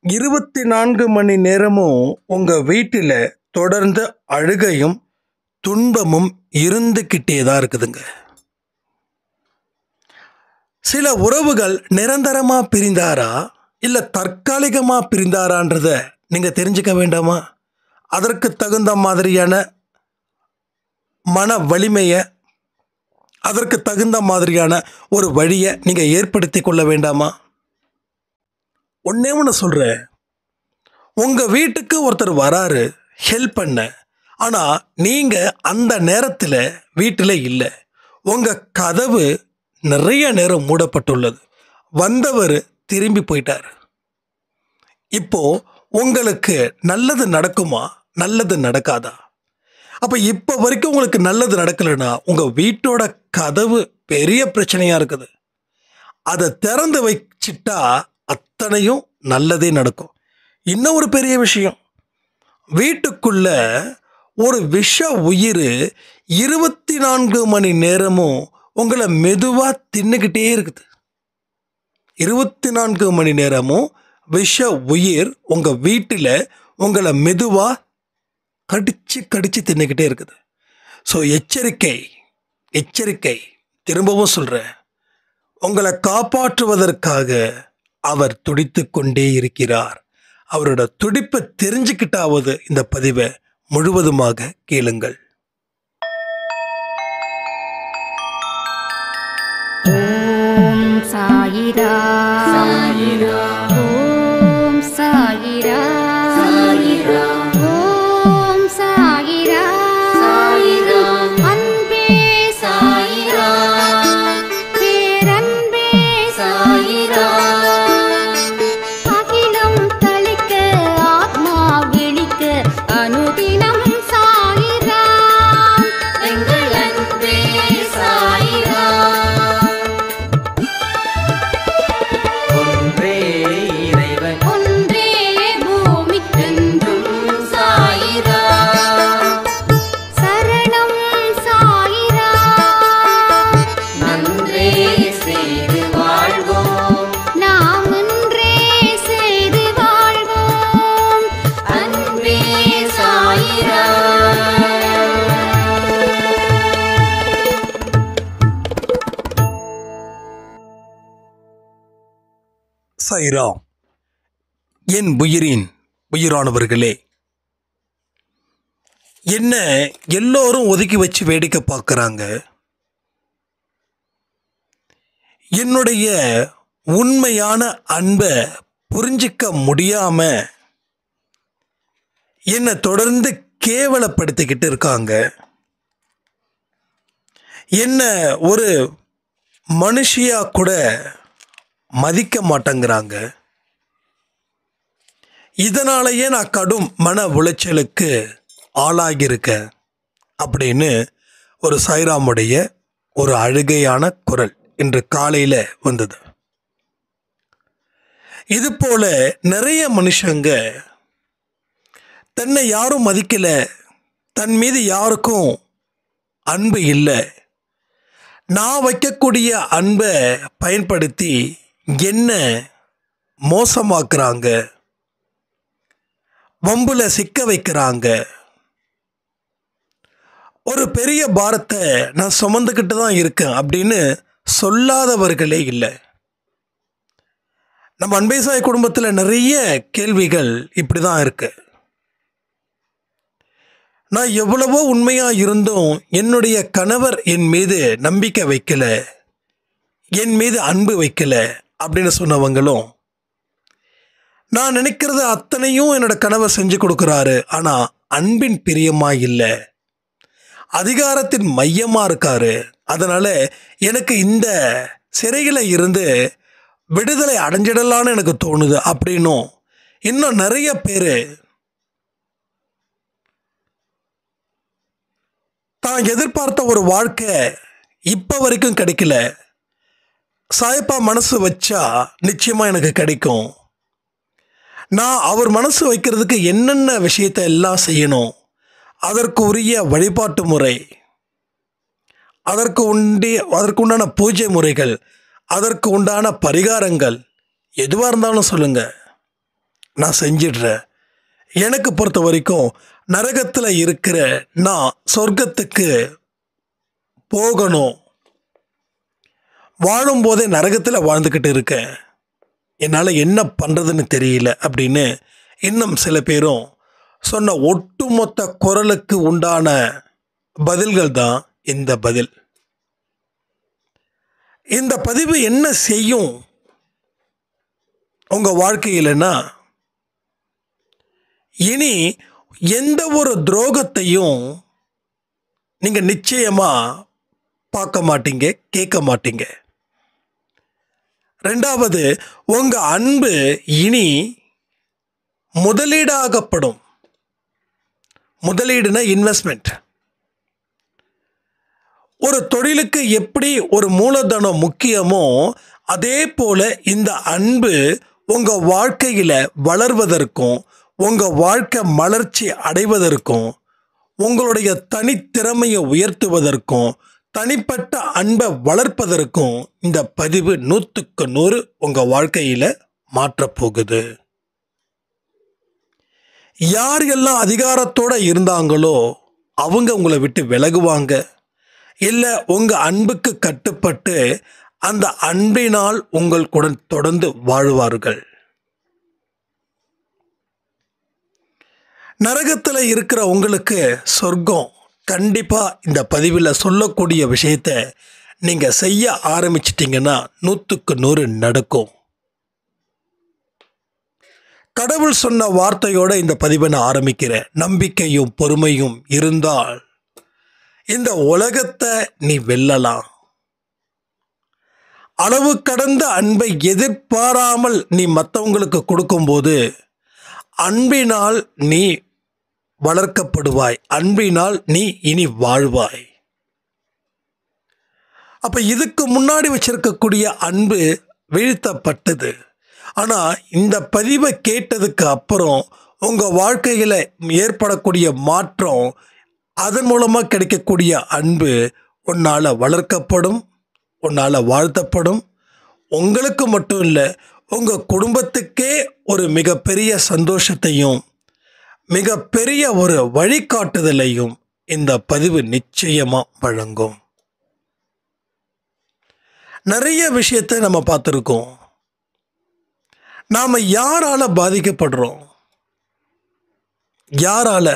24 மணி நேரமும் உங்க வீட்டில் தொடர்ந்து அழுகையும் துன்பமும் இருந்துக்கிட்டே தான் இருக்குதுங்க. சில உறவுகள் நிரந்தரமாக பிரிந்தாரா இல்லை தற்காலிகமாக பிரிந்தாரான்றத நீங்கள் தெரிஞ்சுக்க வேண்டாமா? அதற்கு தகுந்த மாதிரியான மன வலிமையை, அதற்கு தகுந்த மாதிரியான ஒரு வழியை நீங்கள் ஏற்படுத்தி கொள்ள வேண்டாமா? ஒன்றே ஒன்று சொல்கிறேன், உங்கள் வீட்டுக்கு ஒருத்தர் வராரு ஹெல்ப் பண்ண, ஆனால் நீங்கள் அந்த நேரத்தில் வீட்டில் இல்லை, உங்கள் கதவு நிறைய நேரம் மூடப்பட்டுள்ளது, வந்தவர் திரும்பி போயிட்டார். இப்போ உங்களுக்கு நல்லது நடக்குமா, நல்லது நடக்காதா? அப்போ இப்போ வரைக்கும் உங்களுக்கு நல்லது நடக்கலைன்னா உங்கள் வீட்டோட கதவு பெரிய பிரச்சனையாக இருக்குது. அதை திறந்து வச்சிட்டா அத்தனையும் நல்லதே நடக்கும். இன்னும் ஒரு பெரிய விஷயம், வீட்டுக்குள்ள ஒரு விஷ உயிர் 24 மணி நேரமும் உங்களை மெதுவாக தின்னுக்கிட்டே இருக்குது. 24 மணி நேரமும் விஷ உயிர் உங்கள் வீட்டில் உங்களை மெதுவாக கடிச்சு கடிச்சு தின்னுக்கிட்டே இருக்குது. ஸோ எச்சரிக்கை, எச்சரிக்கை. திரும்பவும் சொல்கிறேன், உங்களை காப்பாற்றுவதற்காக அவர் துடித்து கொண்டே இருக்கிறார். அவரோட துடிப்பை தெரிஞ்சுக்கிட்டாவது இந்த பதிவை முழுவதுமாக கேளுங்கள். ஓம் சாயிரா சாயிரா, ஓம் சாயிரா சாயிரா, ஓம் சாயிரா சாயிரா, அன்பே சாயிரா, பேரன்பே சாயிரா, அகிலம் தளிக்க ஆத்மா விழிக்க அனுதினம் சாயிரா, எங்கள் அன்பே சாயிரா. ஒன்றே இறைவன், ஒன்றே பூமிக்கென்றும் சாயிரா, சரணம் சாயிரா, நன்றே செய்து வாழ்வோம், நாம் ஒன்றே செய்து வாழ்வோம், அன்பே சாயிரா. சாய்ராம். என் உயிரின் உயிரானவர்களே, என்ன எல்லோரும் ஒதுக்கி வச்சு வேடிக்கை பார்க்குறாங்க. என்னுடைய உண்மையான அன்பை புரிஞ்சிக்க முடியாம என்னை தொடர்ந்து கேவலப்படுத்திக்கிட்டு இருக்காங்க. என்ன ஒரு மனுஷியா கூட மதிக்க மாட்டேங்கிறாங்க. இதனாலேயே நான் கடும் மன உளைச்சலுக்கு ஆளாகியிருக்கேன் அப்படின்னு ஒரு சாய்ராமுடைய ஒரு அழுகையான குரல் இன்று காலையில் வந்தது. இது போல நிறைய மனுஷங்க தன்னை யாரும் மதிக்கலை, தன் மீது யாருக்கும் அன்பு இல்லை, நான் வைக்கக்கூடிய அன்பை பயன்படுத்தி என்ன மோசமாக்குறாங்க, வம்புல சிக்க வைக்கிறாங்க. ஒரு பெரிய பாரத்தை நான் சுமந்துக்கிட்டு தான் இருக்கேன் அப்படின்னு சொல்லாதவர்களே இல்லை. நம்ம அன்பே சாய் குடும்பத்தில் நிறைய கேள்விகள் இப்படி தான் இருக்கு. நான் எவ்வளவோ உண்மையாக இருந்தும் என்னுடைய கணவர் என் மீது நம்பிக்கை வைக்கல, என் மீது அன்பு வைக்கல அப்படின்னு சொன்னவங்களும், நான் நினைக்கிறது அத்தனையும் என்னோட கணவர் செஞ்சு கொடுக்குறாரு, ஆனால் அன்பின் பிரியமாக இல்லை, அதிகாரத்தின் மையமாக இருக்காரு, அதனால் எனக்கு இந்த சிறையில் இருந்து விடுதலை அடைஞ்சிடலான்னு எனக்கு தோணுது அப்படின்னும் இன்னும் நிறைய பேர் தான் எதிர்பார்த்த ஒரு வாழ்க்கை இப்போ வரைக்கும் கிடைக்கல, சாயப்பா மனசு வச்சா நிச்சயமாக எனக்கு கிடைக்கும், நான் அவர் மனசு வைக்கிறதுக்கு என்னென்ன விஷயத்தை எல்லாம் செய்யணும், அதற்கு உரிய வழிபாட்டு முறை, அதற்கு உண்டான பூஜை முறைகள், அதற்கு உண்டான பரிகாரங்கள் எதுவாக இருந்தாலும் சொல்லுங்கள், நான் செஞ்சிடுறேன். எனக்கு பொறுத்த வரைக்கும் நரகத்தில் இருக்கிற நான் சொர்க்கத்துக்கு போகணும், வாழும்போதே நரகத்தில் வாழ்ந்துக்கிட்டு இருக்கேன், என்னால் என்ன பண்ணுறதுன்னு தெரியல அப்படின்னு இன்னும் சில பேரும் சொன்ன ஒட்டுமொத்த குரலுக்கு உண்டான பதில்கள் தான் இந்த பதில். இந்த பதிவு என்ன செய்யும் உங்கள் வாழ்க்கையிலன்னா, இனி எந்த ஒரு துரோகத்தையும் நீங்கள் நிச்சயமாக பார்க்க மாட்டீங்க, கேட்க மாட்டீங்க. ரெண்டாவது, உங்கள் அன்பு இனி முதலீடாகப்படும். முதலீடுனா இன்வெஸ்ட்மெண்ட். ஒரு தொழிலுக்கு எப்படி ஒரு மூலதனம் முக்கியமோ அதே போல இந்த அன்பு உங்கள் வாழ்க்கையில் வளர்வதற்கும் உங்கள் வாழ்க்கை மலர்ச்சி அடைவதற்கும் உங்களுடைய தனித்திறமையை உயர்த்துவதற்கும் தனிப்பட்ட அன்பை வளர்ப்பதற்கும் இந்த பதிவு 100க்கு 100 உங்கள் வாழ்க்கையில் மாற்றப்போகுது. யார் எல்லாம் அதிகாரத்தோடு இருந்தாங்களோ அவங்க உங்களை விட்டு விலகுவாங்க, இல்லை உங்கள் அன்புக்கு கட்டுப்பட்டு அந்த அன்பினால் உங்கள் கூட தொடர்ந்து வாழ்வார்கள். நரகத்தில் இருக்கிற உங்களுக்கு சொர்க்கம் கண்டிப்பாக இந்த பதிவில் சொல்லக்கூடிய விஷயத்தை நீங்கள் செய்ய ஆரம்பிச்சிட்டிங்கன்னா 100க்கு 100 நடக்கும். கடவுள் சொன்ன வார்த்தையோட இந்த பதிவை நான் ஆரம்பிக்கிறேன். நம்பிக்கையும் பொறுமையும் இருந்தால் இந்த உலகத்தை நீ வெல்லலாம். அளவு கடந்த அன்பை எதிர்பாராமல் நீ மற்றவங்களுக்கு கொடுக்கும்போது அன்பினால் நீ வளர்க்கப்படுவாய், அன்பினால் நீ இனி வாழ்வாய். அப்போ இதுக்கு முன்னாடி வச்சிருக்கக்கூடிய அன்பு வீழ்த்தப்பட்டது. ஆனால் இந்த பதிவை கேட்டதுக்கு அப்புறம் உங்கள் வாழ்க்கையில் ஏற்படக்கூடிய மாற்றம், அதன் மூலமாக கிடைக்கக்கூடிய அன்பு உன்னால் வளர்க்கப்படும், உன்னால் வாழ்த்தப்படும். உங்களுக்கு மட்டும் இல்லை, உங்கள் குடும்பத்துக்கே ஒரு மிகப்பெரிய சந்தோஷத்தையும் மிகப்பெரிய ஒரு வழிகாட்டுதலையும் இந்த பதிவு நிச்சயமாக வழங்கும். நிறைய விஷயத்தை நம்ம பார்த்துருக்கோம். நாம் யாரால பாதிக்கப்படுறோம்? யாரால?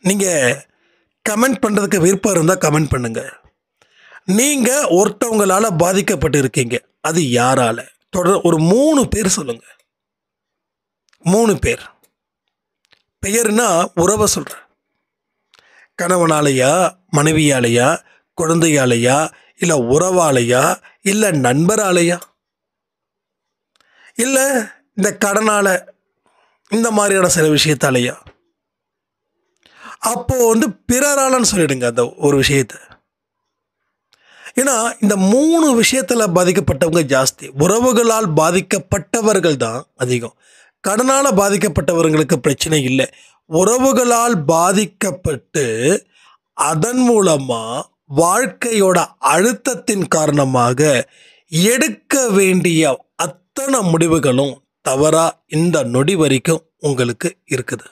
நீங்கள் கமெண்ட் பண்ணுறதுக்கு விருப்பம் இருந்தால் கமெண்ட் பண்ணுங்கள். நீங்கள் ஒருத்தவங்களால் பாதிக்கப்பட்டு இருக்கீங்க, அது யாரால? தொடர் ஒரு 3 பேர் சொல்லுங்கள். 3 பேர். பெயர்னா உறவை சொல்கிறேன். கணவனாலையா, மனைவியாலையா, குழந்தையாலையா, இல்லை உறவாலையா, இல்லை நண்பராலையா, இல்லை இந்த கடனால், இந்த மாதிரியான சில விஷயத்தாலையா? அப்போது பிறராலன்னு சொல்லிடுங்க அந்த ஒரு விஷயத்தை. ஏன்னா இந்த 3 விஷயத்தில் பாதிக்கப்பட்டவங்க ஜாஸ்தி. உறவுகளால் பாதிக்கப்பட்டவர்கள் தான் அதிகம். கடனால் பாதிக்கப்பட்டவர்களுக்கு பிரச்சனை இல்லை. உறவுகளால் பாதிக்கப்பட்டு அதன் மூலமாக வாழ்க்கையோட அழுத்தத்தின் காரணமாக எடுக்க வேண்டிய அத்தனை முடிவுகளும் தவறாக இந்த நொடி வரைக்கும் உங்களுக்கு இருக்குது.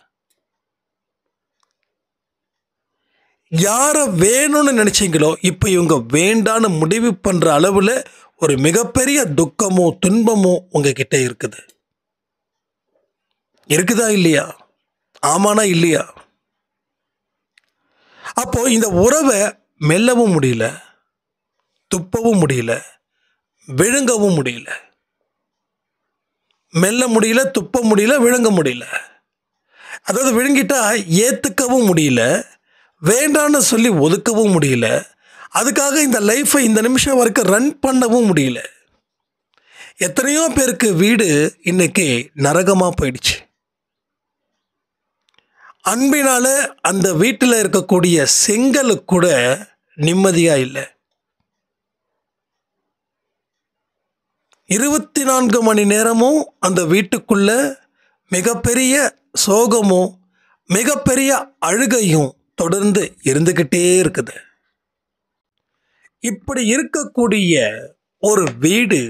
யாரை வேணும்னு நினச்சிங்களோ இப்போ இவங்க வேண்டான்னு முடிவு பண்ணுற அளவில் ஒரு மிகப்பெரிய துக்கமோ துன்பமோ உங்ககிட்ட இருக்குது. இருக்குதா இல்லையா? ஆமானா இல்லையா? அப்போ இந்த உறவை மெல்லவும் முடியல, துப்பவும் முடியல, விழுங்கவும் முடியல. மெல்ல முடியல, துப்ப முடியல, விழுங்க முடியல. அதாவது விழுங்கிட்டா ஏற்றுக்கவும் முடியல, வேண்டான்னு சொல்லி ஒதுக்கவும் முடியல. அதுக்காக இந்த லைஃப்பை இந்த நிமிஷம் வரைக்கும் ரன் பண்ணவும் முடியல. எத்தனையோ பேருக்கு வீடு இன்னைக்கு நரகமாக போயிடுச்சு. அன்பினால அந்த வீட்டில் இருக்கக்கூடிய செங்கலுக்கு கூட நிம்மதியாக இல்லை. 24 மணி நேரமும் அந்த வீட்டுக்குள்ள மிகப்பெரிய சோகமும் மிகப்பெரிய அழுகையும் தொடர்ந்து இருந்துக்கிட்டே இருக்குது. இப்படி இருக்கக்கூடிய ஒரு வீடு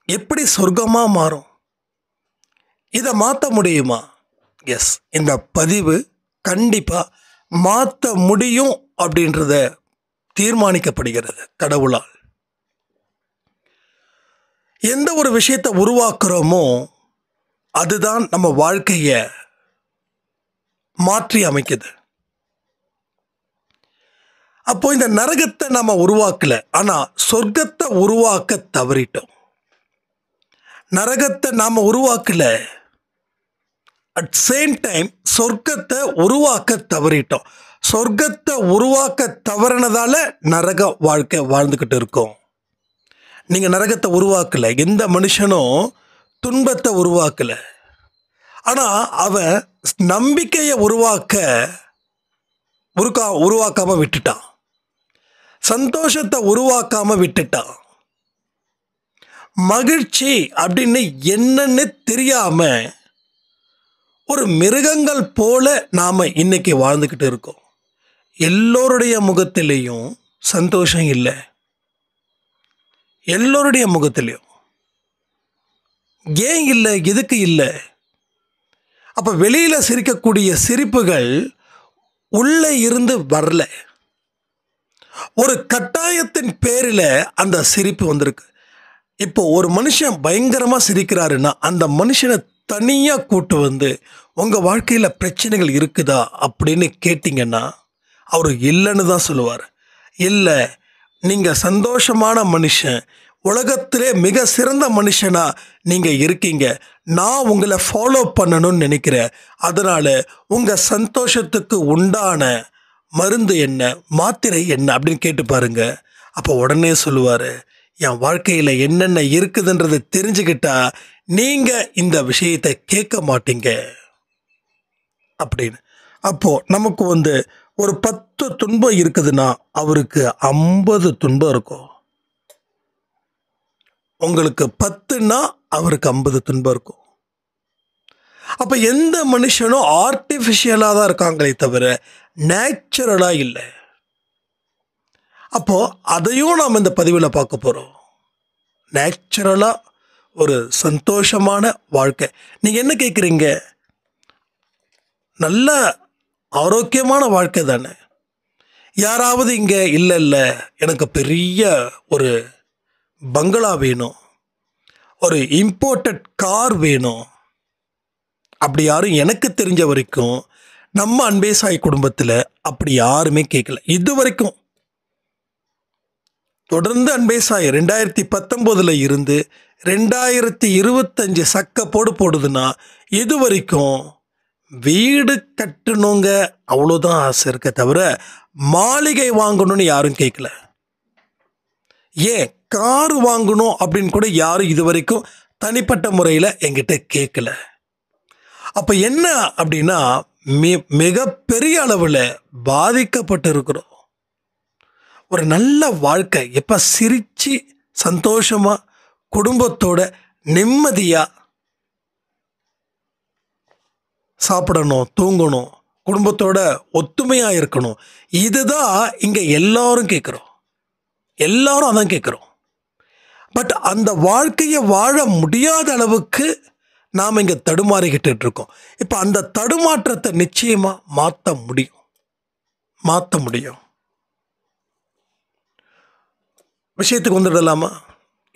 எப்படி சொர்க்கமாக மாறும்? இதை மாற்ற முடியுமா? எஸ், இந்த பதிவு கண்டிப்பாக மாற்ற முடியும் அப்படின்றத தீர்மானிக்கப்படுகிறது கடவுளால். எந்த ஒரு விஷயத்தை உருவாக்குறோமோ அதுதான் நம்ம வாழ்க்கையை மாற்றி அமைக்குது. அப்போ இந்த நரகத்தை நம்ம உருவாக்கல, ஆனா சொர்க்கத்தை உருவாக்க தவறிட்டோம். நரகத்தை நாம உருவாக்கல, அட் சேம் டைம் சொர்க்கத்தை உருவாக்க தவறிட்டோம். சொர்க்கத்தை உருவாக்க தவறினதால நரக வாழ்க்கை வாழ்ந்துக்கிட்டு இருக்கோம். நீங்க நரகத்தை உருவாக்கல, எந்த மனுஷனும் துன்பத்தை உருவாக்கல. ஆனா அவன் நம்பிக்கையை உருவாக்காம விட்டுட்டான், சந்தோஷத்தை உருவாக்காம விட்டுட்டான். மகிழ்ச்சி அப்படின்னு என்னன்னு தெரியாம ஒரு மிருகங்கள் போல நாம இன்னைக்கு வாழ்ந்துக்கிட்டு இருக்கோம். எல்லோருடைய முகத்திலையும் சந்தோஷம் இல்லை, எல்லோருடைய முகத்திலையும். ஏன் இல்லை? எதுக்கு இல்லை? அப்ப வெளியில சிரிக்கக்கூடிய சிரிப்புகள் உள்ளே இருந்து வரல. ஒரு கட்டாயத்தின் பேரில் அந்த சிரிப்பு வந்திருக்கு. இப்போ ஒரு மனுஷன் பயங்கரமா சிரிக்கிறாருன்னா அந்த மனுஷனை தனியா கூட்டு வந்து உங்க வாழ்க்கையில பிரச்சனைகள் இருக்குதா அப்படின்னு கேட்டீங்கன்னா அவர் இல்லைன்னு தான் சொல்லுவார். இல்லை, நீங்க சந்தோஷமான மனுஷன், உலகத்திலே மிக சிறந்த மனுஷனா நீங்க இருக்கீங்க, நான் உங்களை ஃபாலோ பண்ணணும்னு நினைக்கிறேன், அதனால உங்க சந்தோஷத்துக்கு உண்டான மருந்து என்ன, மாத்திரை என்ன அப்படின்னு கேட்டு பாருங்க. அப்போ உடனே சொல்லுவார், என் வாழ்க்கையில் என்னென்ன இருக்குதுன்றதை தெரிஞ்சுக்கிட்டா நீங்க இந்த விஷயத்தை கேட்க மாட்டீங்க அப்படின்னு. அப்போ நமக்கு ஒரு 10 துன்பம் இருக்குதுன்னா அவருக்கு 50 துன்பம் இருக்கும். உங்களுக்கு 10ன்னா அவருக்கு 50 துன்பம் இருக்கும். அப்ப எந்த மனுஷனும் ஆர்டிஃபிஷியலாக தான் இருக்காங்களே தவிர நேச்சுரலா இல்லை. அப்போ அதையும் நாம் இந்த பதிவில் பார்க்க போறோம். நேச்சுரலா ஒரு சந்தோஷமான வாழ்க்கை. நீங்க என்ன கேட்குறீங்க? நல்ல ஆரோக்கியமான வாழ்க்கை தானே. யாராவது இங்கே இல்லை இல்லை எனக்கு பெரிய ஒரு பங்களா வேணும், ஒரு இம்போர்ட்டட் கார் வேணும், அப்படி யாரும் எனக்கு தெரிஞ்ச வரைக்கும் நம்ம அன்பே சாய் குடும்பத்தில் அப்படி யாருமே கேட்கல இது வரைக்கும். தொடர்ந்து அன்பே சாய் 2019 இருந்து 2025 சக்க போடுதுன்னா இது வரைக்கும் வீடு கட்டணுங்க அவ்வளோதான் ஆசை இருக்க தவிர மாளிகை வாங்கணும்னு யாரும் கேட்கல. ஏன் கார் வாங்கணும் அப்படின்னு கூட யாரும் இது வரைக்கும் தனிப்பட்ட முறையில் என்கிட்ட கேட்கல. அப்போ என்ன அப்படின்னா மிகப்பெரிய அளவில் பாதிக்கப்பட்டு இருக்கிறோம். ஒரு நல்ல வாழ்க்கை எப்போ சிரித்து சந்தோஷமாக குடும்பத்தோட நிம்மதியாக சாப்பிடணும், தூங்கணும், குடும்பத்தோட ஒத்துமையாக இருக்கணும், இதுதான் இங்கே எல்லாரும் கேட்குறோம். எல்லாரும் அதான் கேட்குறோம். பட் அந்த வாழ்க்கையை வாழ முடியாத அளவுக்கு நாம் இங்கே தடுமாறிக்கிட்டு இருக்கோம். இப்போ அந்த தடுமாற்றத்தை நிச்சயமாக மாற்ற முடியும். விஷயத்துக்கு வந்துடலாமா?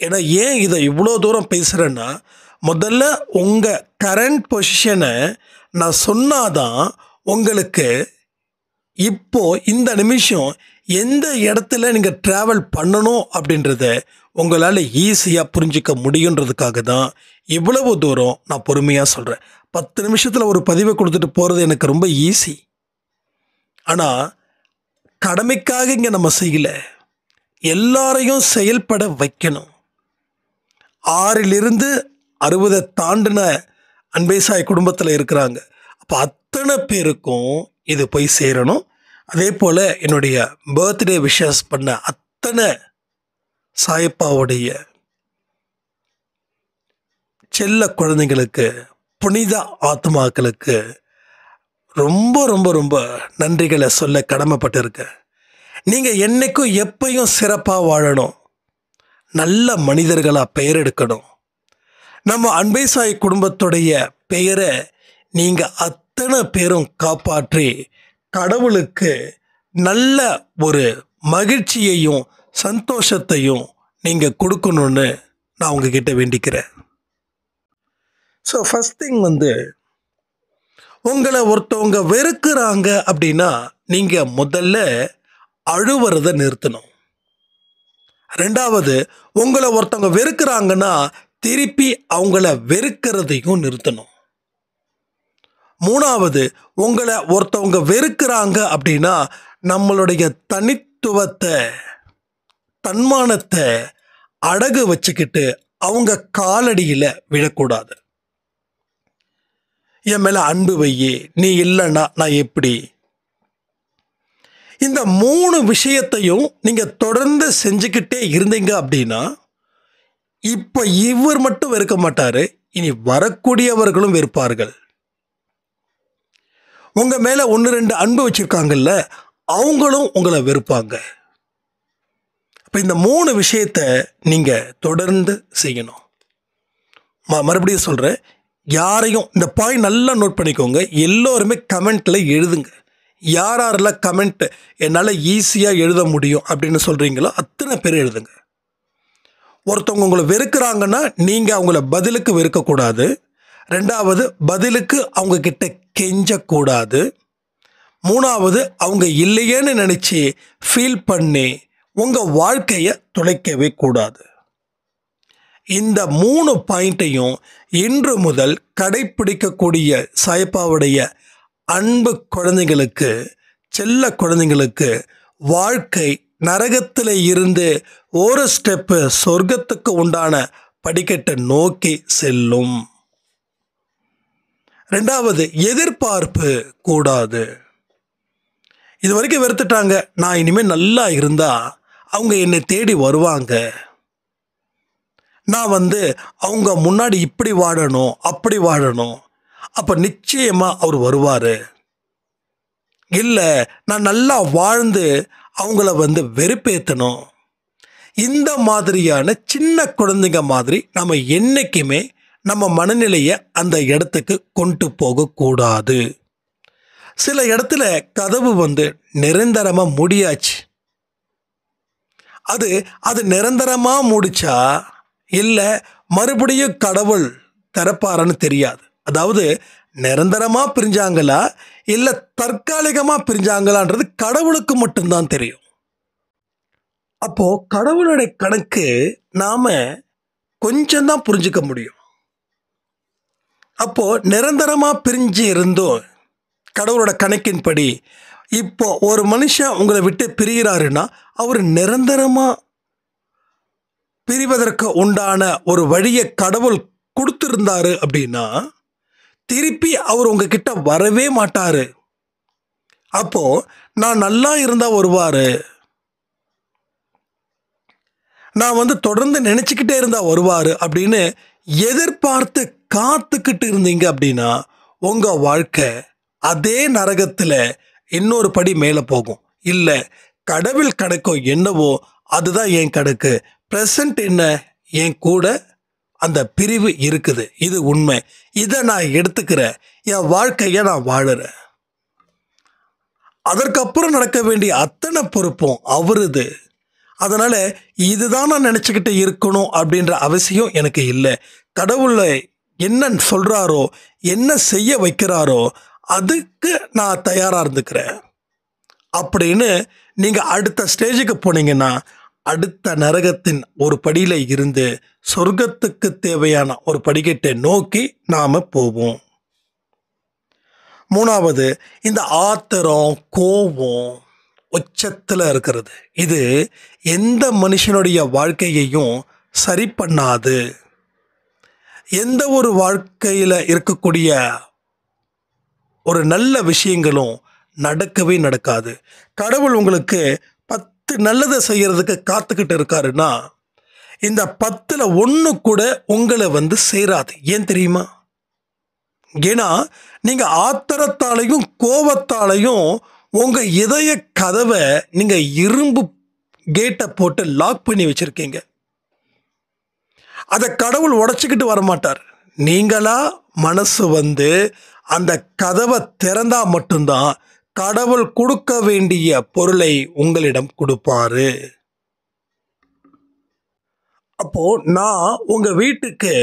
ஏன்னா ஏன் இதை இவ்வளோ தூரம் பேசுகிறேன்னா, முதல்ல உங்கள் கரண்ட் பொசிஷனை நான் சொன்னாதான் உங்களுக்கு இப்போ இந்த நிமிஷம் எந்த இடத்துல நீங்கள் ட்ராவல் பண்ணணும் அப்படின்றத உங்களால் ஈஸியாக புரிஞ்சிக்க முடியுன்றதுக்காக தான் இவ்வளவு தூரம் நான் பொறுமையாக சொல்கிறேன். 10 நிமிஷத்தில் ஒரு பதிவை கொடுத்துட்டு போகிறது எனக்கு ரொம்ப ஈஸி. ஆனால் கடமைக்காக இங்கே நம்ம செய்யலை, எல்லாரையும் செயல்பட வைக்கணும். 6 60 தாண்டின அன்பே சாய் குடும்பத்தில் இருக்கிறாங்க. அப்போ அத்தனை பேருக்கும் இது போய் சேரணும். அதே போல் என்னுடைய பர்த்டே விஷஸ் பண்ண அத்தனை சாயப்பாவுடைய செல்ல குழந்தைங்களுக்கு, புனித ஆத்மாக்களுக்கு ரொம்ப ரொம்ப ரொம்ப நன்றிகளை சொல்ல கடமைப்பட்டிருக்கேன். நீங்கள் என்னைக்கும் எப்பையும் சிறப்பாக வாழணும், நல்ல மனிதர்களாக பெயர் எடுக்கணும். நம்ம அன்பே சாய் குடும்பத்துடைய பெயரை நீங்கள் அத்தனை பேரும் காப்பாற்றி கடவுளுக்கு நல்ல ஒரு மகிழ்ச்சியையும் சந்தோஷத்தையும் நீங்கள் கொடுக்கணும்னு நான் உங்ககிட்ட வேண்டிக்கிறேன். ஸோ ஃபஸ்ட் திங் உங்களை ஒருத்தவங்க வெறுக்கிறாங்க அப்படின்னா நீங்கள் முதல்ல அழுவுறதை நிறுத்தணும். ரெண்டாவது, உங்களை ஒருத்தவங்க வெறுக்கிறாங்கன்னா திருப்பி அவங்கள வெறுக்கிறதையும் நிறுத்தணும். மூணாவது, உங்களை ஒருத்தவங்க வெறுக்கிறாங்க அப்படின்னா நம்மளுடைய தனித்துவத்தை தன்மானத்தை அடகு வச்சுக்கிட்டு அவங்க காலடியில் விழக்கூடாது. என் மேலே அன்பு வையே, நீ இல்லைன்னா நான் எப்படி? இந்த 3 விஷயத்தையும் நீங்கள் தொடர்ந்து செஞ்சுக்கிட்டே இருந்தீங்க அப்படின்னா இப்போ இவர் மட்டும் வெறுக்க மாட்டார், இனி வரக்கூடியவர்களும் வெறுப்பார்கள். உங்கள் மேலே 1-2 அன்பு வச்சுருக்காங்கல்ல, அவங்களும் உங்களை வெறுப்பாங்க. இப்போ இந்த 3 விஷயத்தை நீங்கள் தொடர்ந்து செய்யணும். மறுபடியும் சொல்கிறேன், யாரையும் இந்த பாயிண்ட் நல்லா நோட் பண்ணிக்கோங்க. எல்லோருமே கமெண்ட்டில் எழுதுங்க. யாரெல்லாம் கமெண்ட் என்னால் ஈஸியாக எழுத முடியும் அப்படின்னு சொல்கிறீங்களோ அத்தனை பேர் எழுதுங்க. ஒருத்தவங்க உங்களை வெறுக்கிறாங்கன்னா நீங்கள் அவங்கள பதிலுக்கு வெறுக்கக்கூடாது. ரெண்டாவது, பதிலுக்கு அவங்கக்கிட்ட கெஞ்சக்கூடாது. மூணாவது, அவங்க இல்லையேன்னு நினச்சி ஃபீல் பண்ணி உங்கள் வாழ்க்கையை துளைக்கவே கூடாது. இந்த 3 பாயிண்ட்டையும் இன்று முதல் கடைப்பிடிக்கக்கூடிய சாயப்பாவுடைய அன்பு குழந்தைங்களுக்கு, செல்ல குழந்தைங்களுக்கு வாழ்க்கை நரகத்தில் இருந்து ஒரு ஸ்டெப்பு சொர்க்கத்துக்கு உண்டான படிக்கட்டை நோக்கி செல்லும். ரெண்டாவது, எதிர்பார்ப்பு கூடாது. இது வரைக்கும் வெறுத்துட்டாங்க, நான் இனிமேல் நல்லா இருந்தால் அவங்க என்னை தேடி வருவாங்க, நான் அவங்க முன்னாடி இப்படி வாழணும் அப்படி வாழணும், அப்போ நிச்சயமாக அவர் வருவார். இல்லை, நான் நல்லா வாழ்ந்து அவங்கள வெறுப்பேற்றணும். இந்த மாதிரியான சின்ன குழந்தைங்க மாதிரி நம்ம என்றைக்குமே நம்ம மனநிலையை அந்த இடத்துக்கு கொண்டு போகக்கூடாது. சில இடத்துல கதவு நிரந்தரமாக மூடியாச்சு. அது நிரந்தரமாக மூடிச்சா இல்லை மறுபடியும் கடவுள் திறப்பாரான்னு தெரியாது. அதாவது நிரந்தரமாக பிரிஞ்சாங்களா இல்லை தற்காலிகமாக பிரிஞ்சாங்களான்றது கடவுளுக்கு மட்டும்தான் தெரியும். அப்போது கடவுளுடைய கணக்கு நாம் கொஞ்சம்தான் புரிஞ்சுக்க முடியும். அப்போது நிரந்தரமாக பிரிஞ்சு இருந்தோம் கடவுளோட கணக்கின்படி இப்போ ஒரு மனுஷன் உங்களை விட்டு பிரிகிறாருன்னா அவர் நிரந்தரமாக பிரிவதற்கு உண்டான ஒரு வழியை கடவுள் கொடுத்துருந்தாரு அப்படின்னா திருப்பி அவர் உங்ககிட்ட வரவே மாட்டார். அப்போது நான் நல்லா இருந்தால் வருவார், நான் தொடர்ந்து நினச்சிக்கிட்டே இருந்தால் வருவார் அப்படின்னு எதிர்பார்த்து காத்துக்கிட்டு இருந்தீங்க அப்படின்னா உங்கள் வாழ்க்கை அதே நரகத்தில் இன்னொரு படி மேலே போகும். இல்லை, கடவுள் கணக்கோ என்னவோ அதுதான் என் கணக்கு, ப்ரெசண்ட் என்ன என் கூட அந்த பிரிவு இருக்குது, இது உண்மை, இதை நான் எடுத்துக்கிறேன், என் வாழ்க்கையை நான் வாழுறேன். அதற்கப்புறம் நடக்க வேண்டிய அத்தனை பொறுப்பும் அவருது. அதனால் இதுதான் நான் நினச்சிக்கிட்டு இருக்கணும் அப்படின்ற அவசியம் எனக்கு இல்லை. கடவுளை என்ன சொல்கிறாரோ என்ன செய்ய வைக்கிறாரோ அதுக்கு நான் தயாராக இருந்துக்கிறேன் அப்படின்னு நீங்கள் அடுத்த ஸ்டேஜுக்கு போனீங்கன்னா அடுத்த நரகத்தின் ஒரு படியில் இருந்து சொர்க்கத்துக்கு தேவையான ஒரு படிக்கட்டை நோக்கி நாம் போவோம். மூணாவது, இந்த ஆத்திரம் கோபம் உச்சத்தில் இருக்கிறது, இது எந்த மனுஷனுடைய வாழ்க்கையையும் சரி பண்ணாது. எந்த ஒரு வாழ்க்கையில் இருக்கக்கூடிய ஒரு நல்ல விஷயங்களும் நடக்கவே நடக்காது. கடவுள் உங்களுக்கு 10 நல்லதை செய்கிறதுக்கு காத்துக்கிட்டு இருக்காருன்னா இந்த 10ல் 1 கூட உங்களை சேராது. ஏன் தெரியுமா? ஏன்னா நீங்கள் ஆத்திரத்தாலையும் கோபத்தாலையும் உங்கள் இதய கதவை நீங்கள் இரும்பு கேட்டை போட்டு லாக் பண்ணி வச்சுருக்கீங்க. அதை கடவுள் உடைச்சிக்கிட்டு வரமாட்டார். நீங்களா மனசு வந்து அந்த கதவை திறந்தா மட்டும்தான் கடவுள் கொடுக்க வேண்டிய பொருளை உங்களிடம் கொடுப்பாரு. அப்போ நான் உங்க வீட்டுக்கு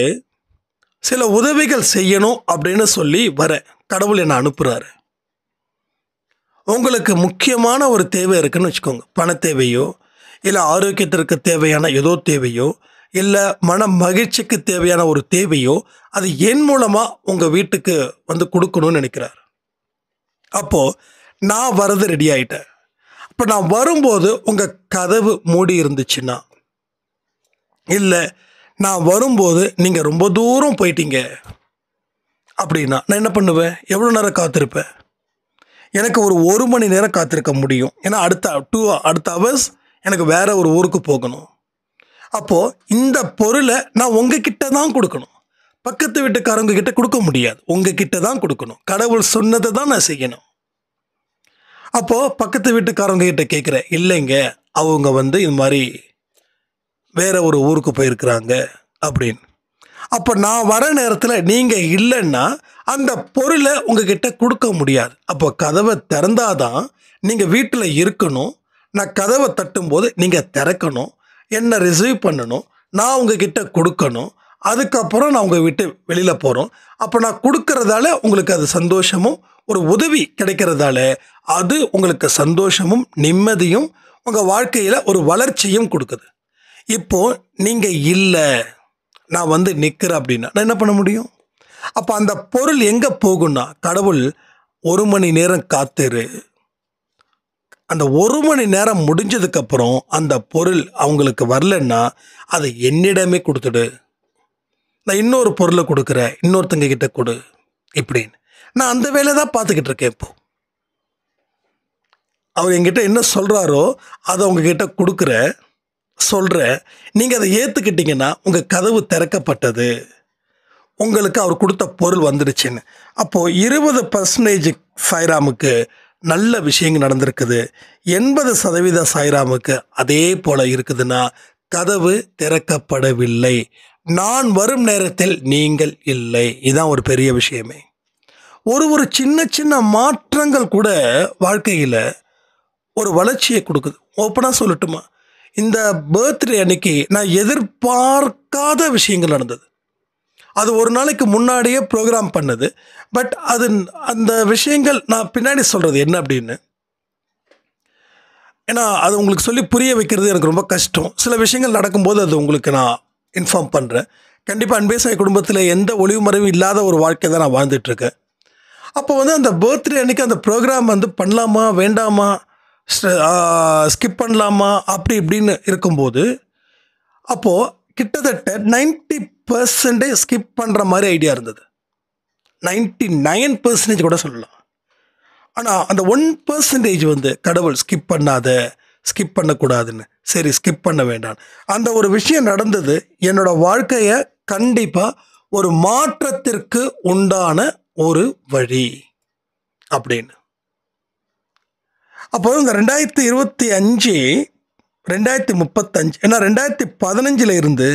சில உதவிகள் செய்யணும் அப்படின்னு சொல்லி வரேன். கடவுள் என்னை அனுப்புறாரு. உங்களுக்கு முக்கியமான ஒரு தேவை இருக்குன்னு வச்சுக்கோங்க. பண தேவையோ, இல்லை ஆரோக்கியத்திற்கு தேவையான ஏதோ தேவையோ, இல்லை மன மகிழ்ச்சிக்கு தேவையான ஒரு தேவையோ, அது என் மூலமாக உங்கள் வீட்டுக்கு வந்து கொடுக்கணும்னு நினைக்கிறார். அப்போது நான் வரது ரெடி ஆகிட்டேன். அப்போ நான் வரும்போது உங்கள் கதவு மூடி இருந்துச்சுன்னா, இல்லை நான் வரும்போது நீங்கள் ரொம்ப தூரம் போயிட்டீங்க அப்படின்னா நான் என்ன பண்ணுவேன்? எவ்வளோ நேரம் காத்திருப்பேன்? எனக்கு ஒரு மணி நேரம் காத்திருக்க முடியும். ஏன்னா அடுத்த ஹவர்ஸ் எனக்கு வேற ஒரு ஊருக்கு போகணும். அப்போது இந்த பொருளை நான் உங்ககிட்ட தான் கொடுக்கணும். பக்கத்து வீட்டுக்காரங்க கிட்ட கொடுக்க முடியாது. உங்ககிட்ட தான் கொடுக்கணும். கடவுள் சொன்னதை தான் நான் செய்யணும். அப்போது பக்கத்து வீட்டுக்காரங்க கிட்ட கேட்குறேன், இல்லைங்க அவங்க வந்து இது மாதிரி வேற ஒரு ஊருக்கு போயிருக்கிறாங்க அப்படின்னு. அப்போ நான் வர நேரத்தில் நீங்கள் இல்லைன்னா அந்த பொருளை உங்ககிட்ட கொடுக்க முடியாது. அப்போ கதவை திறந்தாதான் நீங்கள் வீட்டில் இருக்கணும். நான் கதவை தட்டும்போது நீங்கள் திறக்கணும், என்னை ரிசீவ் பண்ணணும், நான் உங்ககிட்ட கொடுக்கணும். அதுக்கப்புறம் நான் உங்கள் விட்டு வெளியில் போகிறோம். அப்போ நான் கொடுக்கறதால உங்களுக்கு அது சந்தோஷமும் ஒரு உதவி கிடைக்கிறதால அது உங்களுக்கு சந்தோஷமும் நிம்மதியும் உங்கள் வாழ்க்கையில் ஒரு வளர்ச்சியும் கொடுக்குது. இப்போது நீங்கள் இல்லை, நான் வந்து நிற்கிறேன் அப்படின்னா நான் என்ன பண்ண முடியும்? அப்போ அந்த பொருள் எங்கே போகும்னா, கடவுள் 1 மணி நேரம் காத்திரு, அந்த 1 மணி நேரம் முடிஞ்சதுக்கப்புறம் அந்த பொருள் அவங்களுக்கு வரலன்னா அதை என்னிடமே கொடுத்துடு, நான் இன்னொரு பொருளை கொடுக்குறேன், இன்னொருத்தங்க கிட்ட கொடு இப்படின்னு. நான் அந்த வேலை தான் பார்த்துக்கிட்டு இருக்கேன். இப்போ அவர் என்கிட்ட என்ன சொல்கிறாரோ அதை உங்ககிட்ட கொடுக்குறேன், சொல்கிறேன். நீங்கள் அதை ஏற்றுக்கிட்டீங்கன்னா உங்கள் கதவு திறக்கப்பட்டது, உங்களுக்கு அவர் கொடுத்த பொருள் வந்துடுச்சுன்னு. அப்போது 20% சாய்ராமுக்கு நல்ல விஷயங்கள் நடந்திருக்குது. 80% சாய்ராமுக்கு அதே போல் இருக்குதுன்னா கதவு திறக்கப்படவில்லை. நான் வரும் நேரத்தில் நீங்கள் இல்லை. இதுதான் ஒரு பெரிய விஷயமே. ஒரு சின்ன சின்ன மாற்றங்கள் கூட வாழ்க்கையில் ஒரு வளர்ச்சியை கொடுக்குது. ஓப்பனாக சொல்லட்டுமா, இந்த பர்த்டே அன்னைக்கு நான் எதிர்பார்க்காத விஷயங்கள் நடந்தது. அது ஒரு நாளைக்கு முன்னாடியே ப்ரோக்ராம் பண்ணது. பட் அது அந்த விஷயங்கள் நான் பின்னாடி சொல்கிறது என்ன அப்படின்னு, ஏன்னா அது உங்களுக்கு சொல்லி புரிய வைக்கிறது எனக்கு ரொம்ப கஷ்டம். சில விஷயங்கள் நடக்கும்போது அது உங்களுக்கு நான் இன்ஃபார்ம் பண்ணுறேன். கண்டிப்பாக அன்பே சாய் குடும்பத்தில் எந்த ஒளிவு மறைவும் இல்லாத ஒரு வாழ்க்கை தான் நான் வாழ்ந்துட்டுருக்கேன். அப்போ வந்து அந்த பர்த்டே அன்றைக்கி அந்த ப்ரோக்ராம் வந்து பண்ணலாமா வேண்டாமா, ஸ்கிப் பண்ணலாமா அப்படி இப்படின்னு இருக்கும்போது, அப்போது கிட்டத்தட்ட 90% ஸ்கிப் பண்ணுற மாதிரி ஐடியா இருந்தது. 99% கூட சொல்லலாம். ஆனால் அந்த 1% வந்து கடவுள் ஸ்கிப் பண்ணாத, ஸ்கிப் பண்ணக்கூடாதுன்னு, சரி ஸ்கிப் பண்ண வேண்டாம். அந்த ஒரு விஷயம் நடந்தது. என்னோடய வாழ்க்கையை கண்டிப்பாக ஒரு மாற்றத்திற்கு உண்டான ஒரு வழி அப்படின்னு. அப்போ இந்த 2025 2035, ஏன்னா 2015 இருந்து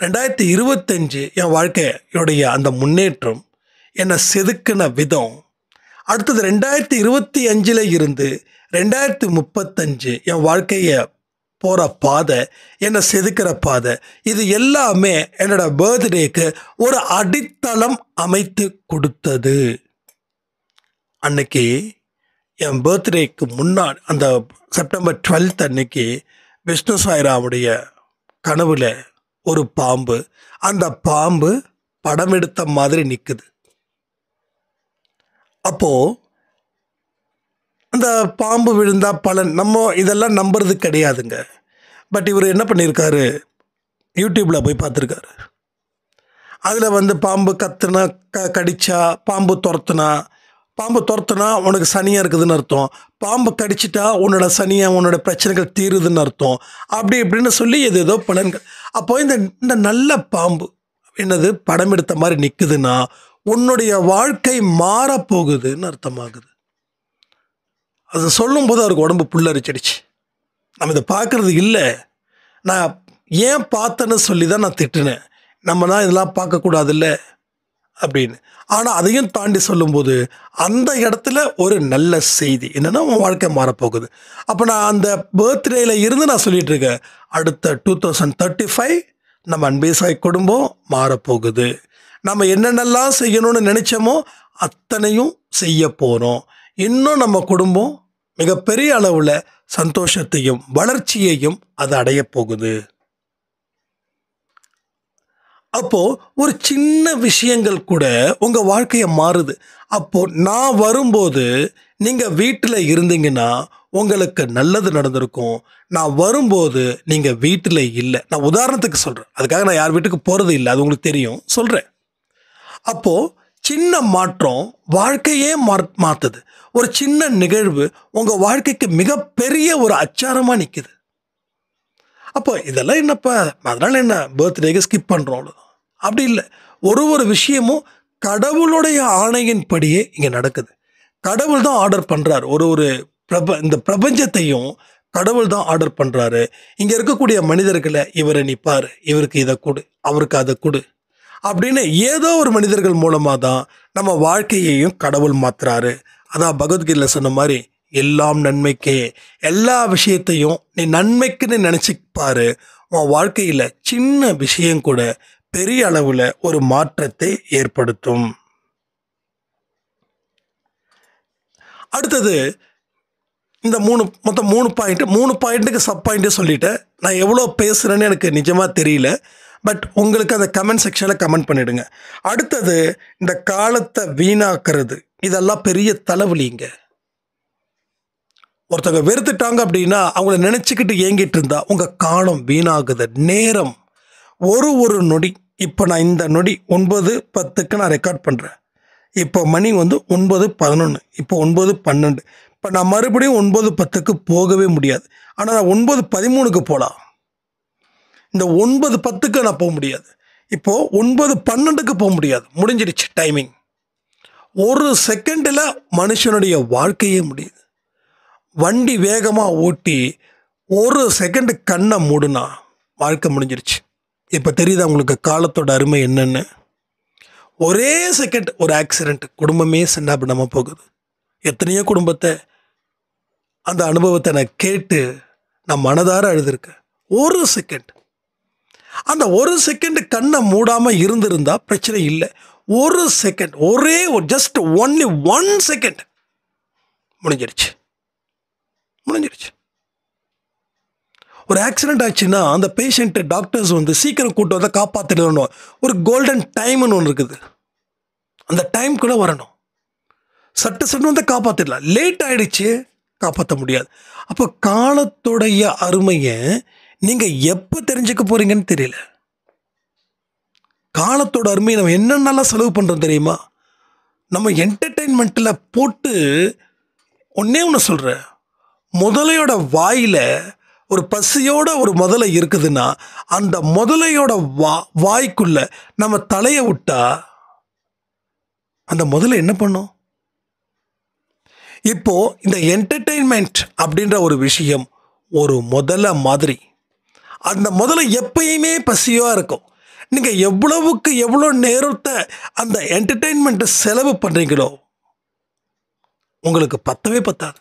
2025 என் வாழ்க்கையுடைய அந்த முன்னேற்றம், என்னை செதுக்கின விதம், அடுத்தது 2025 இருந்து 2035 என் வாழ்க்கையை போகிற பாதை, என்னை செதுக்கிற பாதை, இது எல்லாமே என்னோட பர்த்டேக்கு ஒரு அடித்தளம் அமைத்து கொடுத்தது. அன்னைக்கு என் பர்த்டேக்கு முன்னாடி அந்த செப்டம்பர் 12 அன்னைக்கு விஷ்ணு சாய்ராமுடைய கனவுல ஒரு பாம்பு, அந்த பாம்பு படம் எடுத்த மாதிரி நிற்குது. அப்போது அந்த பாம்பு விழுந்தா பலன், நம்ம இதெல்லாம் நம்புறது கிடையாதுங்க. பட் இவர் என்ன பண்ணியிருக்காரு, யூடியூப்பில் போய் பார்த்துருக்காரு. அதில் வந்து பாம்பு கத்துனா கடிச்சா, பாம்பு துரத்துனா உனக்கு சனியாக இருக்குதுன்னு அர்த்தம், பாம்பு கடிச்சிட்டா உன்னோட சனியாக உன்னோட பிரச்சனைகள் தீருதுன்னு அர்த்தம், அப்படி இப்படின்னு சொல்லி ஏதோ பலன்கள். அப்போ இந்த நல்ல பாம்பு என்னது படம் எடுத்த மாதிரி நிற்குதுன்னா உன்னுடைய வாழ்க்கை மாறப்போகுதுன்னு அர்த்தமாகுது. அது சொல்லும்போது அவருக்கு உடம்பு புல்லரிச்சிடுச்சு. நம்ம இதை பார்க்குறது இல்லை, நான் ஏன் பார்த்தேன்னு சொல்லி தான் நான் திட்டினேன். நம்ம தான் இதெல்லாம் பார்க்கக்கூடாதுல்ல அப்படின்னு. ஆனால் அதையும் தாண்டி சொல்லும்போது அந்த இடத்துல ஒரு நல்ல செய்தி என்னென்னா உன் வாழ்க்கை மாறப்போகுது. அப்போ நான் அந்த பர்த்டேயில் இருந்து நான் சொல்லிட்டு இருக்கேன், அடுத்த 2035 நம்ம அன்பே சாய் குடும்பம் மாறப்போகுது. நம்ம என்னென்னலாம் செய்யணும்னு நினச்சோமோ அத்தனையும் செய்ய போகிறோம். இன்னும் நம்ம குடும்பம் மிகப்பெரிய அளவில் சந்தோஷத்தையும் வளர்ச்சியையும் அது அடைய போகுது. அப்போது ஒரு சின்ன விஷயங்கள் கூட உங்கள் வாழ்க்கையை மாறுது. அப்போது நான் வரும்போது நீங்கள் வீட்டில் இருந்தீங்கன்னா உங்களுக்கு நல்லது நடந்திருக்கும். நான் வரும்போது நீங்கள் வீட்டில் இல்லை. நான் உதாரணத்துக்கு சொல்கிறேன், அதுக்காக நான் யார் வீட்டுக்கு போகிறது இல்லை, அது உங்களுக்கு தெரியும் சொல்கிறேன். அப்போது சின்ன மாற்றம் வாழ்க்கையே மாற்றுது. ஒரு சின்ன நிகழ்வு உங்கள் வாழ்க்கைக்கு மிகப்பெரிய ஒரு அச்சாரமாக நிற்குது. அப்போ இதெல்லாம் என்னப்பா அதனால் என்ன பர்த்டேக்கு ஸ்கிப் பண்ணுறோம் அப்படி இல்லை. ஒரு விஷயமும் கடவுளுடைய ஆணையின்படியே இங்கே நடக்குது. கடவுள் தான் ஆர்டர் பண்ணுறாரு. ஒரு இந்த பிரபஞ்சத்தையும் கடவுள் தான் ஆர்டர் பண்ணுறாரு. இங்கே இருக்கக்கூடிய மனிதர்களை இவரை நிற்பார், இவருக்கு இதை கொடு, அவருக்கு அதை கொடு அப்படின்னு ஏதோ ஒரு மனிதர்கள் மூலமாக தான் நம்ம வாழ்க்கையையும் கடவுள் மாற்றுறாரு. அதான் பகவத்கீதையில் சொன்ன மாதிரி எல்லாம் நன்மைக்கே, எல்லா விஷயத்தையும் நீ நன்மைக்குன்னு நினச்சிப்பாரு. உன் வாழ்க்கையில் சின்ன விஷயம் கூட பெரிய அளவில் ஒரு மாற்றத்தை ஏற்படுத்தும். அடுத்தது இந்த மொத்தம் 3 பாயிண்ட்டுக்கு சப் பாயிண்ட்டே சொல்லிட்டேன். நான் எவ்வளோ பேசுகிறேன்னு எனக்கு நிஜமாக தெரியல. பட் உங்களுக்கு அந்த கமெண்ட் செக்ஷனில் கமெண்ட் பண்ணிவிடுங்க. அடுத்தது இந்த காலத்தை வீணாக்கிறது, இதெல்லாம் பெரிய தலைவலிங்க. ஒருத்தவங்க வெறுத்துட்டாங்க அப்படின்னா அவங்கள நினச்சிக்கிட்டு ஏங்கிட்டு இருந்தா உங்கள் காலம் வீணாகுது. நேரம் ஒரு நொடி. இப்போ நான் இந்த நொடி 9:10க்கு நான் ரெக்கார்ட் பண்ணுறேன். இப்போ மணி 9:11, இப்போ 9:12. இப்போ நான் மறுபடியும் 9:10க்கு போகவே முடியாது. ஆனால் நான் 9:13க்கு போகலாம். இந்த 9:10க்கு நான் போக முடியாது. இப்போது 9:12க்கு போக முடியாது. முடிஞ்சிடுச்சு டைமிங். ஒரு செகண்டில் மனுஷனுடைய வாழ்க்கையே முடியுது. வண்டி வேகமாக ஓட்டி ஒரு செகண்டு கண்ணை மூடுனா வாழ்க்கை முடிஞ்சிருச்சு. இப்போ தெரியுதா உங்களுக்கு காலத்தோட அருமை என்னென்னு? ஒரே செகண்ட் ஒரு ஆக்சிடெண்ட், குடும்பமே சின்னாபின்னமாக போகுது. எத்தனையோ குடும்பத்தை அந்த அனுபவத்தை நான் கேட்டு நான் மனதார அழுதுருக்கேன். ஒரு செகண்ட், அந்த ஒரு செகண்ட் கண்ணை மூடாமல் இருந்திருந்தா பிரச்சனை இல்லை. ஒரு செகண்ட், ஜஸ்ட் ஒன்லி 1 செகண்ட் முடிஞ்சிருச்சு. ஒரு ஆக்சிடென்ட் ஆச்சுன்னா அந்த பேஷண்ட்டு டாக்டர்ஸ் சீக்கிரம் கூட்டு வந்தால் காப்பாற்றிடணும். ஒரு கோல்டன் டைம்னு ஒன்று இருக்குது. அந்த டைம்குள்ளே வரணும். சட்டு வந்து காப்பாற்றிடலாம். லேட் ஆகிடுச்சு, காப்பாற்ற முடியாது. அப்போ காலத்துடைய அருமையை நீங்கள் எப்போ தெரிஞ்சுக்க போகிறீங்கன்னு தெரியல. காலத்தோட அருமையை நம்ம என்னென்னலாம் செலவு பண்ணுறோம் தெரியுமா? நம்ம என்டர்டெயின்மெண்ட்டில் போட்டு ஒன்று சொல்கிறேன். முதலையோட வாயில் ஒரு பசியோட ஒரு முதலை இருக்குதுன்னா அந்த முதலையோட வாய்க்குள்ள நம்ம தலையை விட்டா அந்த முதலை என்ன பண்ணும்? இப்போ இந்த என்டர்டெயின்மெண்ட் அப்படின்ற ஒரு விஷயம் ஒரு முதலை மாதிரி. அந்த முதலை எப்பயுமே பசியாக இருக்கும். நீங்கள் எவ்வளவுக்கு எவ்வளோ நேரத்தை அந்த என்டர்டெயின்மெண்ட்டை செலவு பண்ணுறீங்களோ உங்களுக்கு பத்தவே பத்தாது.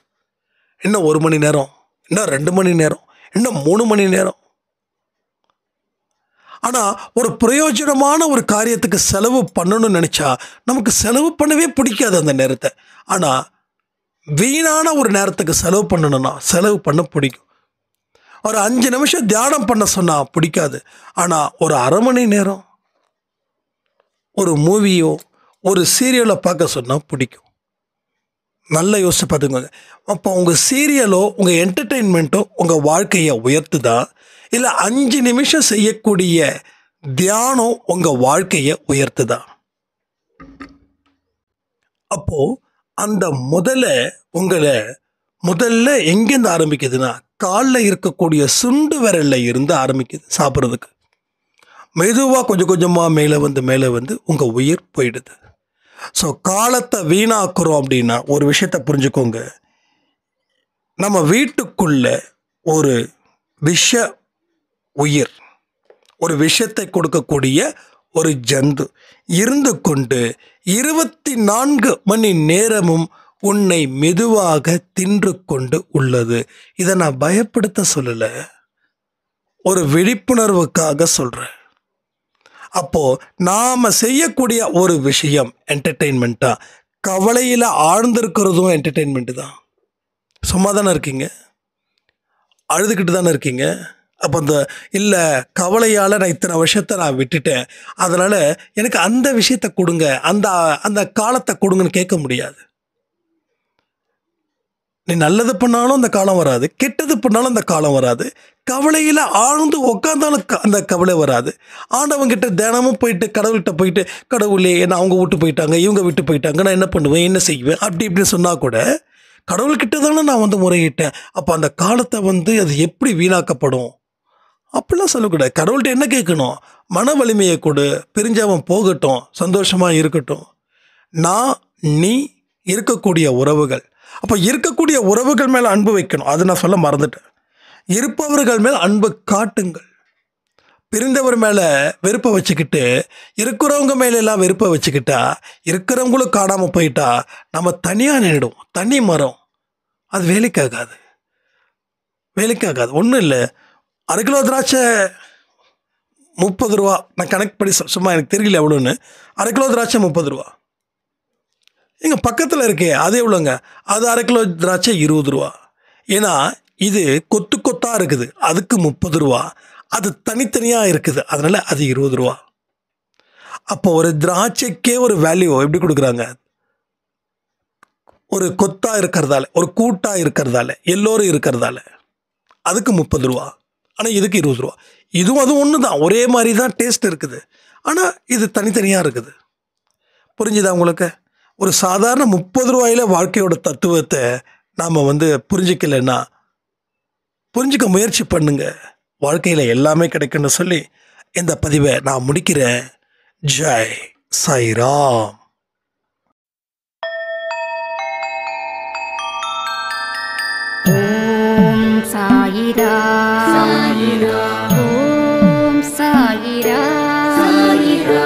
இன்னும் 1 மணி நேரம், இன்னும் 2 மணி நேரம், இன்னும் 3 மணி நேரம். ஆனால் ஒரு பிரயோஜனமான ஒரு காரியத்துக்கு செலவு பண்ணணும்னு நினச்சா நமக்கு செலவு பண்ணவே பிடிக்காது அந்த நேரத்தை. ஆனால் வீணான ஒரு நேரத்துக்கு செலவு பண்ணணும்னா செலவு பண்ண பிடிக்கும். ஒரு 5 நிமிஷம் தியானம் பண்ண சொன்னால் பிடிக்காது. ஆனால் ஒரு அரை மணி நேரம் ஒரு மூவியோ ஒரு சீரியலை பார்க்க சொன்னால் பிடிக்கும். நல்லா யோசிச்சு பார்த்துக்கோங்க. அப்போ உங்கள் சீரியலோ உங்கள் என்டர்டெயின்மெண்ட்டோ உங்கள் வாழ்க்கையை உயர்த்துதா, இல்லை 5 நிமிஷம் செய்யக்கூடிய தியானம் உங்கள் வாழ்க்கையை உயர்த்துதா? அப்போது அந்த முதல்ல எங்கேருந்து ஆரம்பிக்குதுன்னா காலில் இருக்கக்கூடிய சுண்டு விரல்ல இருந்து ஆரம்பிக்குது. சாப்பிட்றதுக்கு மெதுவாக கொஞ்சம் கொஞ்சமாக மேலே வந்து உங்கள் உயிர் போயிடுது. ஸோ காலத்தை வீணாக்குறோம் அப்படின்னா ஒரு விஷயத்தை புரிஞ்சுக்கோங்க. நம்ம வீட்டுக்குள்ள ஒரு உயிர், ஒரு விஷயத்தை கொடுக்கக்கூடிய ஒரு ஜந்து இருந்து கொண்டு 24 மணி நேரமும் உன்னை மெதுவாக தின்று கொண்டு உள்ளது. இதை நான் பயப்படுத்த சொல்லலை, ஒரு விழிப்புணர்வுக்காக சொல்கிறேன். அப்போது நாம் செய்யக்கூடிய ஒரு விஷயம் என்டர்டெயின்மெண்ட்டாக, கவலையில் ஆழ்ந்திருக்கிறதும் என்டர்டெயின்மெண்ட்டு தான். சும்மா தானே இருக்கீங்க, அழுதுகிட்டு தானே இருக்கீங்க. அப்போ அந்த இல்லை கவலையால் நான் இத்தனை வருஷத்தை நான் விட்டுட்டேன், அதனால் எனக்கு அந்த விஷயத்தை கொடுங்க, அந்த அந்த காலத்தை கொடுங்கன்னு கேட்க முடியாது. நீ நல்லது பண்ணாலும் அந்த காலம் வராது, கெட்டது பண்ணாலும் அந்த காலம் வராது, கவலையில் ஆழ்ந்து உட்காந்தாலும் அந்த கவலை வராது. ஆண்டவங்கிட்ட தினமும் போயிட்டு கடவுள்கிட்ட போயிட்டு, கடவுளே என்ன அவங்க விட்டு போயிட்டாங்க, இவங்க விட்டு போயிட்டாங்க, நான் என்ன பண்ணுவேன், என்ன செய்வேன் அப்படி இப்படின்னு சொன்னால் கூட கடவுள்கிட்ட தானே நான் முறையிட்டேன். அப்போ அந்த காலத்தை அது எப்படி வீணாக்கப்படும் அப்படிலாம் சொல்லக்கூடாது. கடவுள்கிட்ட என்ன கேட்கணும், மன வலிமையை கொடு, பிரிஞ்சவன் போகட்டும், சந்தோஷமாக இருக்கட்டும். நான் நீ இருக்கக்கூடிய உறவுகள், அப்போ இருக்கக்கூடிய உறவுகள் மேலே அன்பு வைக்கணும். அது நான் சொல்ல மறந்துட்டேன். இருப்பவர்கள் மேல் அன்பு காட்டுங்கள். பிரிந்தவர் மேலே வெறுப்பை வச்சுக்கிட்டு இருக்கிறவங்க மேலெல்லாம் வெறுப்பை வச்சுக்கிட்டா இருக்கிறவங்களும் காணாமல் போயிட்டா நம்ம தனியாக நின்றுடும். தனி மரம் அது வேலைக்காகாது, வேலைக்காகாது. ஒன்றும் இல்லை, 1/2 கிலோ திராட்சை 30 ரூபா. நான் கணக்கு படி சும்மா எனக்கு தெரியல எவ்வளோன்னு. 1/2 கிலோ திராட்சை 30 ரூபா. எங்கள் பக்கத்தில் இருக்கே அது எவ்வளோங்க, அது 1/2 கிலோ திராட்சை 20 ரூபா. ஏன்னா இது கொத்து கொத்தாக இருக்குது, அதுக்கு 30 ரூபா. அது தனித்தனியாக இருக்குது, அதனால் அது 20 ரூபா. அப்போ ஒரு திராட்சைக்கே ஒரு வேல்யூ எப்படி கொடுக்குறாங்க, ஒரு கொத்தாக இருக்கிறதால, ஒரு கூட்டாக இருக்கிறதால, எல்லோரும் இருக்கிறதால அதுக்கு 30 ரூபா. ஆனால் இதுக்கு 20 ரூபா. இதுவும் அதுவும் ஒன்று தான், ஒரே மாதிரி தான் டேஸ்ட் இருக்குது, ஆனால் இது தனித்தனியாக இருக்குது. புரிஞ்சுதா உங்களுக்கு? ஒரு சாதாரண 30 ரூபாயில் வாழ்க்கையோட தத்துவத்தை நாம் புரிஞ்சிக்கலைன்னா புரிஞ்சிக்க முயற்சி பண்ணுங்க, வாழ்க்கையில் எல்லாமே கிடைக்குன்னு சொல்லி இந்த பதிவை நான் முடிக்கிறேன். ஜெய் சாய்ராம். ஓம் சாயிரா சாயிரா ஓம் சாயிரா சாயிரா